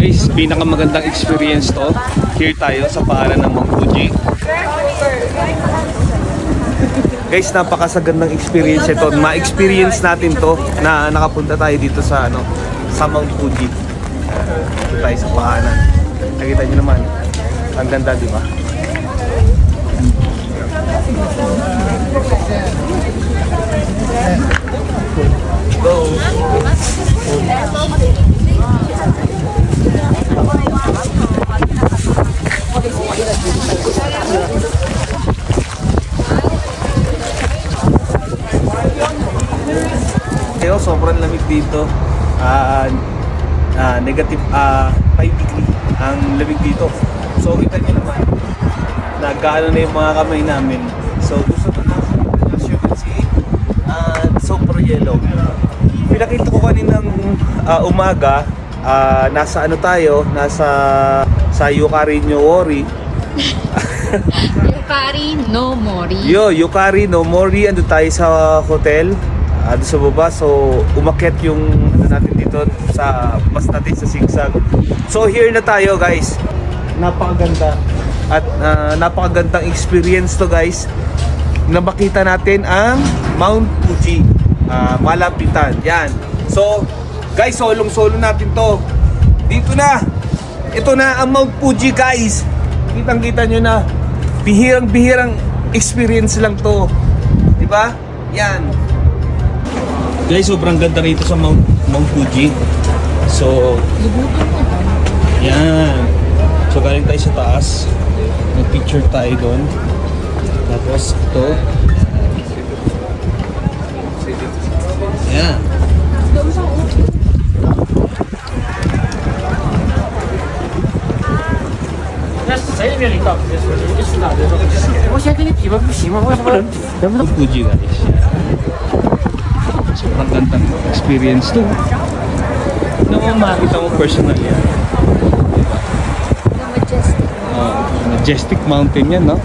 Guys, pinakamagandang experience to. Here tayo sa paanan ng Mount Fuji. Guys, napakasagandang experience ito. Ma-experience natin to na nakapunta tayo dito sa sa Mount Fuji. Dito tayo sa paanan. Nakita nyo naman. Ang ganda, di ba? Go! Kaya sobrang lamig dito. Negative 5 degree ang lamig dito. So kita nyo naman, nagkaano na yung mga kamay namin. So gusto ko na, as you can see, super yellow. Pinakita ko kaninang umaga, nasa tayo, sa Yukari no Mori. Yukari no Mori. Yukari no Mori. Ando tayo sa hotel, ando sa baba. So umakyat yung natin dito sa bus natin sa Sigsag. So here na tayo, guys. Napakaganda at napakagandang experience to, guys, na makita natin ang Mount Fuji. Malapitan yan. So guys, solong-solo natin to. Dito na. Ito na ang Mount Fuji, guys. Kitang-kita nyo na. Bihirang-bihirang experience lang to. Diba? Yan. Guys, sobrang ganda rito sa Mount Fuji. So, yan. So, galing tayo sa taas. Nag-picture tayo doon. Tapos, ito. Yan. Fuji, guys. Sobrang gandang experience to. Naman makita mo personal yan. Majestic mountain yan, no?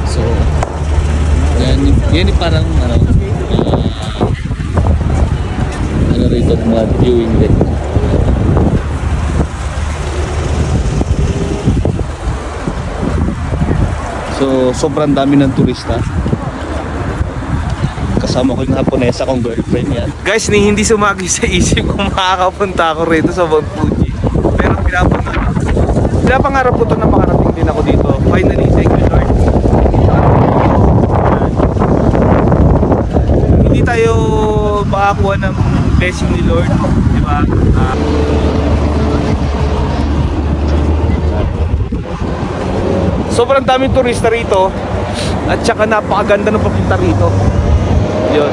So, yan parang rito mga viewing deck. So, sobrang dami ng turista. Kasama ko yung Haponesa kong girlfriend yan. Guys, hindi sumagi sa isip kung makakapunta ako rito sa Mount Fuji. Pero pinapangarap ko to na makarating din ako dito. Finally, thank you, Lord. Hindi tayo makakuha ng blessing ni Lord, di ba? Sobrang daming turista rito at saka napakaganda ng papunta rito. Yun.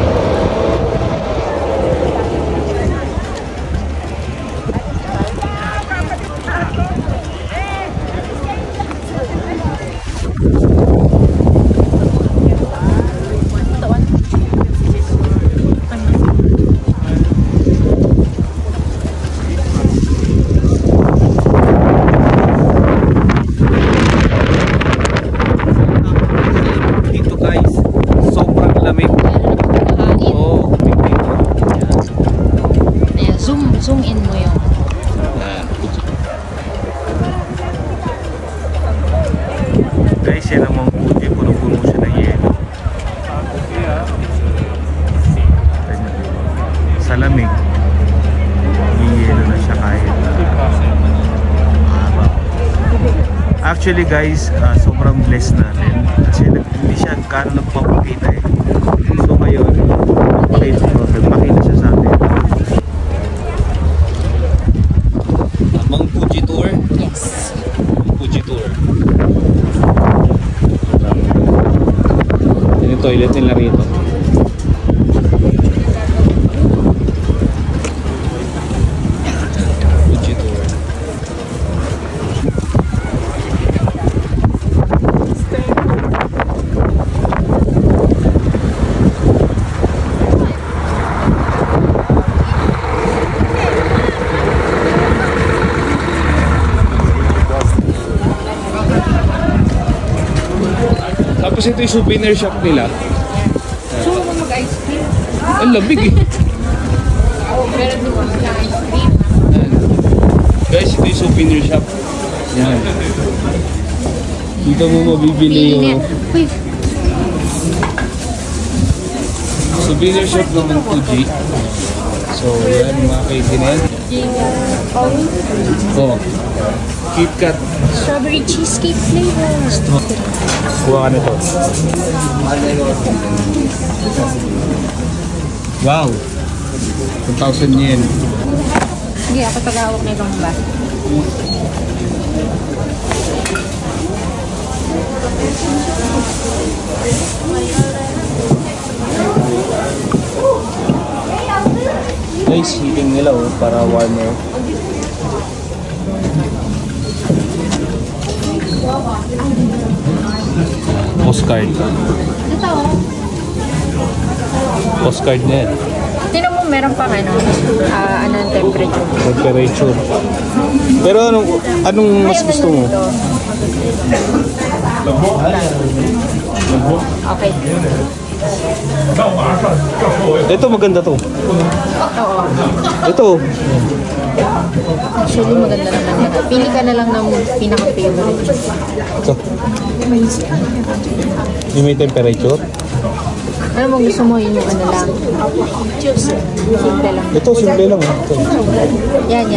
Zoom in mo yun. Guys, yan ang Mount Fuji. Puno-puno siya ng yelo. Sa lamig, yelo na siya kahit araw. Actually, guys, sobrang blessed natin kasi hindi siya gano'n nagpapakita eh. So ngayon, nagpakita siya sa atin. Mount Fuji tour? Yes. Mount Fuji tour. Yan yung toilet nila rito. Fuji tour. Tapos ito yung souvenir shop nila. So, mag-ice cream. Ang labig eh. Meron din po sila ice cream. Guys, ito yung souvenir shop. Yan. Dito mo mabibili yung Uy, souvenir shop ng Fuji. So, yan mga kaibigan. Oh, KitKat. strawberry cheesecake flavor. Kuha ka nito. Wow! 1,000 yen. Sige, ako tagawag na itong ba. Guys, heating nila oh, para warmer. Postcard. Ito. Postcard na yan. Tinan mo, meron pang ano ang temperature. Temperature. Pero anong mas gusto mo? Okay. Ito maganda to. Oo. Ito. Actually, maganda naman yan. Pili ka na lang ng pinaka-favorite. Ito. Yung may temperature. Ano mo gusto mo yun yung ano lang? Simple lang. Ito, simple lang. Ito. Yan.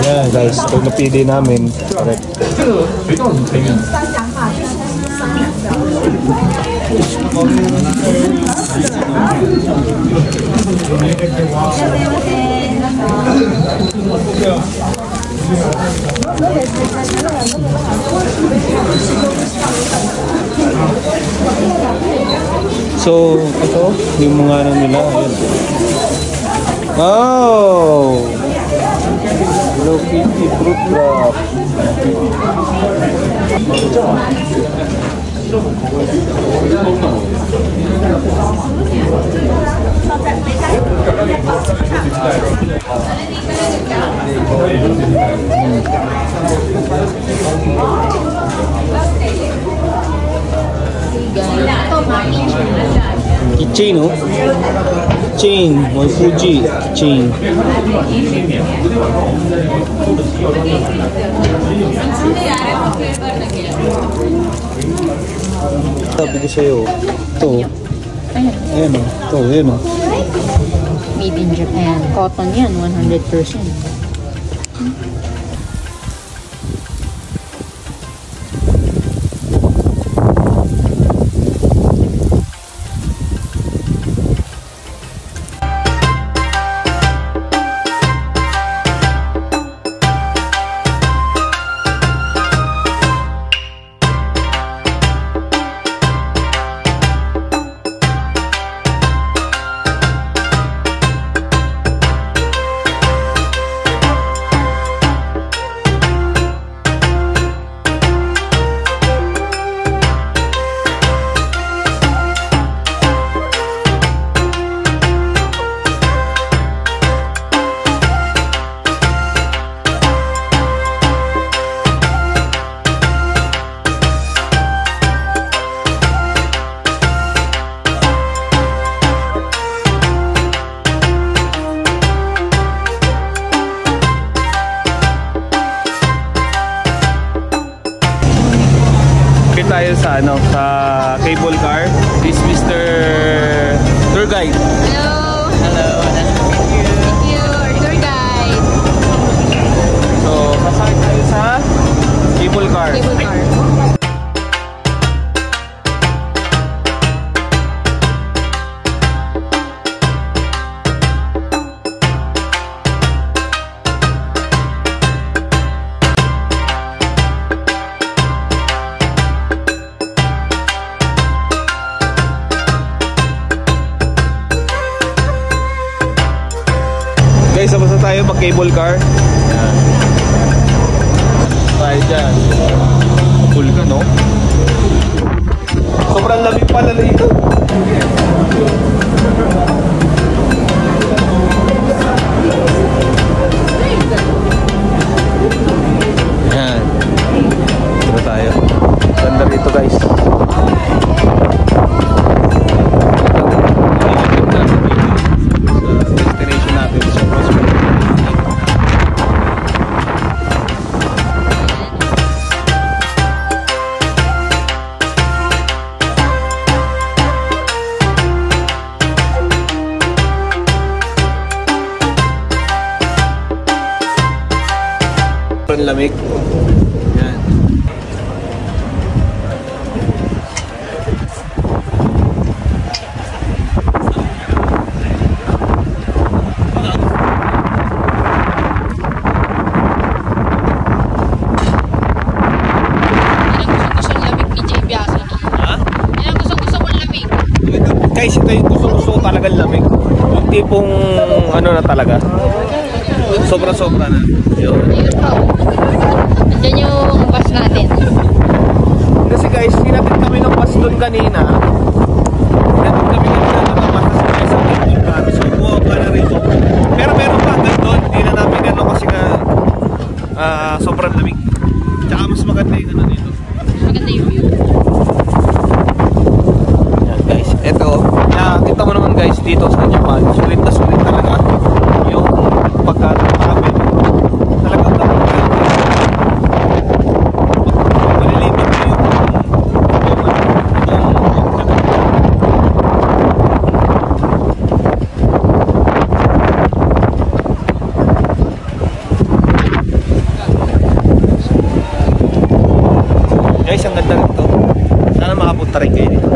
Yan guys, ito yung napili namin. Correct. So, ito, yung mga ano nila. Ayan. Oh! Hello Kitty Fruit Wrap. Keychain, oh. Keychain, may Fuji keychain. Sabi ko sa'yo, ito. Ayan, oh. Ito, ayan, oh. Made in Japan. Cotton yan, 100%. Tayo sa ano, sa cable car. This Mr. Tour Guide. Hello! Hello, nice to meet you. Thank you, our tour guide. So, sasakay tayo sa cable car. Cable car. Guys, sabasa tayo mag cable car. Yan. Tayo dyan. Cool ka, no? Sobrang lamig pala dito. Yan. Dito tayo. Ganda rito guys. sobrang lamig. Yan. Guys, ito yung gusto ko talagang lamig. Yung tipong ano na talaga. Sobra-sobra na. Yun. Diyan yung bus natin. Kasi guys, hinapit kami ng bus doon kanina. Hinapit kami ng bus kasi sa akin kami. So, buha ka na rito. Pero meron pa hanggang doon. Hindi na namin ano kasi nga sobrang lamig. Tsaka mas maganda yung ano dito. Mas maganda yung view. Ito, nakita mo naman guys dito sa Japan, sulit na sulit talaga yung pagkakakabit. Talagang malilimit na yung guys, ang ganda rin ito. Sana makapunta rin kayo dito.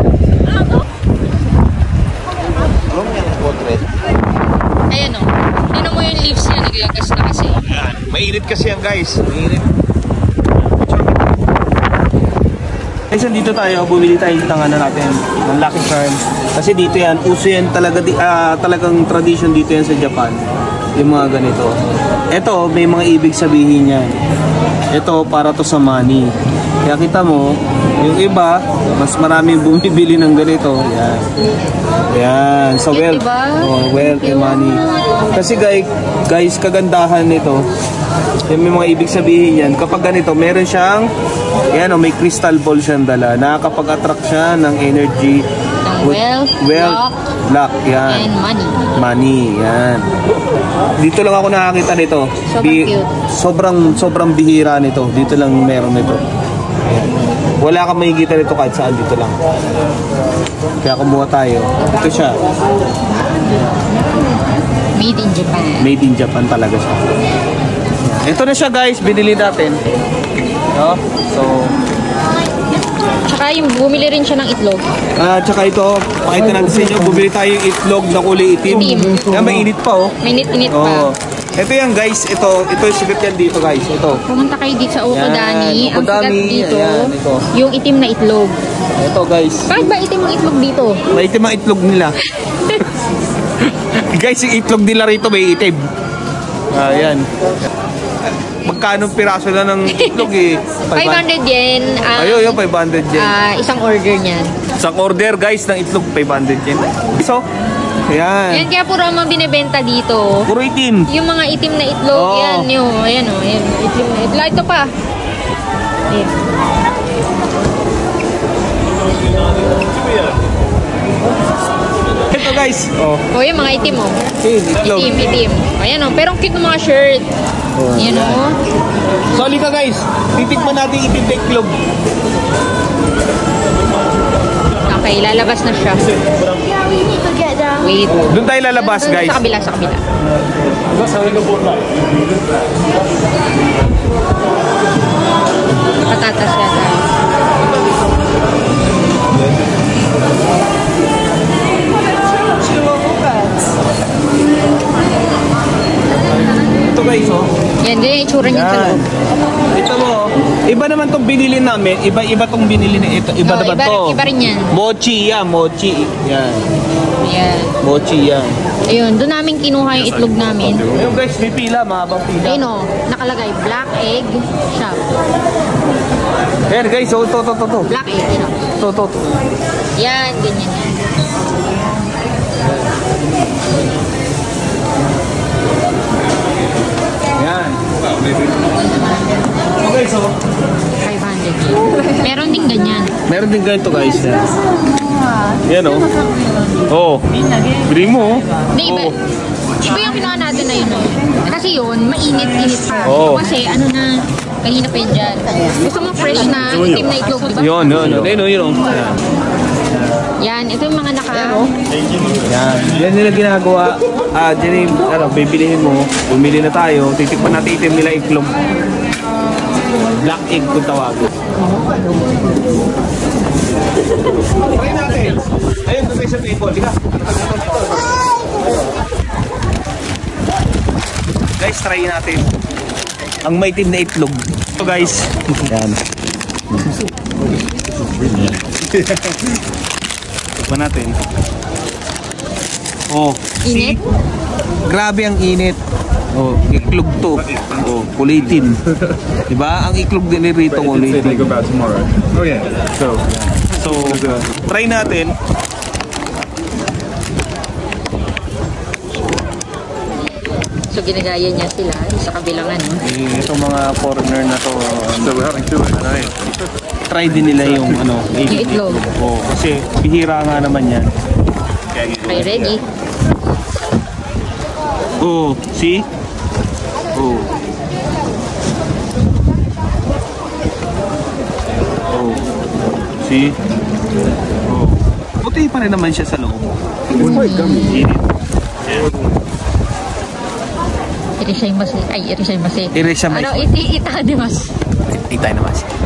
Ayan o. Tignan mo yung leaves niya, naglagas na kasi. Ayan. Mainit kasi yan guys. Mainit. Guys, dito tayo. Bumili tayo ng ano natin. Ng Lucky Charm. Kasi dito yan. Uso yan talaga. Talagang tradition dito yan sa Japan. Yung mga ganito. Ito, may mga ibig sabihin yan. Ito, para to sa money. Kaya kita mo, yung iba, mas maraming bumibili ng ganito. Yan. Yan. So, wealth. Diba? Oh, wealth and money. Kasi guys, kagandahan nito. Yung may mga ibig sabihin yan. Kapag ganito, meron siyang, yan o, may crystal ball siyang dala. Nakakapag-attract siya ng energy. Wealth, luck, yan. And money. Money, yan. Dito lang ako nakakita nito. Sobrang bihira nito. Dito lang meron nito. Wala kang makikita nito kahit saan, dito lang. Kaya kumuha tayo. Ito siya. Made in Japan. Made in Japan talaga siya. Ito na siya guys, binili natin. No? So, tsaka yung bumili rin siya ng itlog. tsaka ito, pakita natin sa inyo, bumili tayo yung itlog na kulay itim. Yan, mainit pa oh. Mainit-init pa. Ito yan guys, ito yung sigat yan dito guys, ito. Pumunta kayo dito sa Okodani. Yan, ang sigat dito, ayan, ito. yung itim na itlog. Ito guys. Bakit ba itim ang itlog dito? May itim ang itlog nila. Guys, yung itlog nila rito may itim. Ayan. Magkano piraso na ng itlog eh? 500 yen. Ayun, 500 yen. Isang order niyan. Isang order guys ng itlog, 500 yen. So, ayan. Yan kaya puro ang mga binibenta dito. Puro itim. Yung mga itim na itlog, Oo. yan yun. Ayan o, ayan. Itim na itlog. Ito pa. Ayan. Ito guys. Oh. O, yung mga itim o. Itlog. Itim. Ayan o, pero ang cute ng mga shirt. Ayan o. Sorry ka guys. Titikman natin itim na itlog. Okay, lalabas na siya. Wait. Doon tayo lalabas guys. Sa kabila, sa kabila. Patatas yata. Ito guys oh. Yan, ganyan yung itsura niya sa loob. Ito mo. Iba naman tong binili namin. Iba tong binili na ito. Iba naman to. Iba rin yan. Mochi yan. Mochi. Yan. Ayan. Mochi yan. Ayun, doon namin kinuha yung itlog namin. Ayun guys, may pila. Mahabang pila. Ayun o, nakalagay, black egg shop. Ayan guys, so to. Black egg shop. To. Yan, ganyan yan. Yan. Okay, so 500 yen. Meron din ganyan. meron din ganito guys. Yan oh. Oh. Bili mo. Hindi, iba. Iba yung kinuha natin na yun. Kasi yun, mainit-init pa. Oo. Kasi ano na, kanina pa yun dyan. Gusto mo fresh na itim na itlog, diba? Yun. Ayun. Yan, ito yung mga naka... Yan. Yan nila ginagawa. Diyan yung, bibilihin mo. Bumili na tayo. Titikman natin itim nila itlog. Black egg kung tawagin. Try natin. Ayun, doon sa table. Liga. Guys, try natin. Ang maitim na itlog. So guys. Yan. Tikman natin. Oh, Init? Grabe ang init. Oh, iklog to. Oh, kulitin. Diba? Ang iklog din rito kulitin. They go back tomorrow. Oh yeah. So Try natin. So, ginagaya niya sila sa kabilang ano. Itong mga foreigner na to, we're having two. try din nila yung ano, Yung itlog. Oh, kasi bihira nga naman yan. Okay, ready? Oh, see? Oh. Oh. See? Oh. Puti pa rin naman siya sa loob. Init. Irishay masi. Ay, irishay masi. Irishay masi. Ano, ita di mas. Itay naman siya.